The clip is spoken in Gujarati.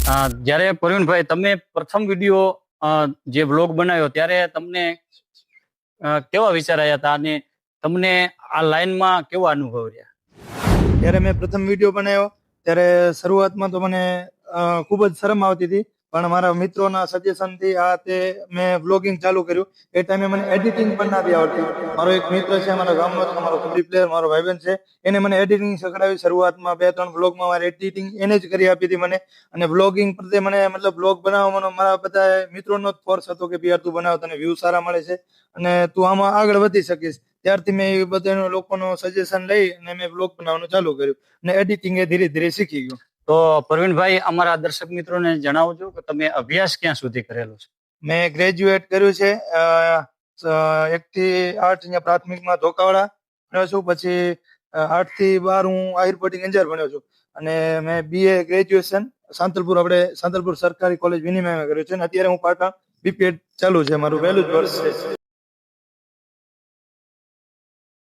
જ્યારે પ્રવીણભાઈ તમે પ્રથમ વિડીયો જે બ્લોગ બનાવ્યો ત્યારે તમને કેવા વિચાર આવ્યા હતા અને તમને આ લાઈનમાં કેવો અનુભવ રહ્યા? ત્યારે મેં પ્રથમ વિડીયો બનાવ્યો ત્યારે શરૂઆતમાં તો મને ખૂબ જ શરમ આવતી હતી, પણ મારા મિત્રોના સજેશનથી મેં વ્લોગિંગ ચાલુ કર્યું. એ ટાઈમે મને એડિટિંગ પણ નથી આવડતી. મારો એક મિત્ર છે, મારા ગામનો છે, મારો કબડ્ડી પ્લેયર, મારો ભાઈબંધ છે, એને મને એડિટિંગ શીખડાવી. શરૂઆતમાં 2-3 વ્લોગમાં મારી એડિટિંગ એને જ કરી આપી હતી મને. અને વ્લોગિંગ પ્રત્યે મને વ્લોગ બનાવવાનો મારા બધા મિત્રોનો જ ફોર્સ હતો કે યાર તું બનાવ, તને વ્યૂ સારા મળે છે અને તું આમાં આગળ વધી શકીશ. ત્યારથી મેં એ બધા લોકોનો સજેશન લઈ અને મેં વ્લોગ બનાવવાનું ચાલુ કર્યું અને એડિટિંગ એ ધીરે ધીરે શીખી ગયો. તો પ્રવીણભાઈ, અમારા દર્શક મિત્રોને જણાવજો કે તમે અભ્યાસ ક્યાં સુધી કરેલો છે? મેં ગ્રેજ્યુએટ કર્યું છે 1 થી 8 અહીંયા પ્રાથમિકમાં ધોકાવાડા ભણ્યો છું. પછી 8 થી 12 હું આહિર બોર્ડિંગ અંજાર ભણ્યો છું અને મેં BA ગ્રેજ્યુએશન સાંતલપુર સરકારી કોલેજ વિનિમયમાં કર્યું છે અને અત્યારે હું પાટણ BPEd ચાલુ છે, મારું પહેલું જ વર્ષ છે.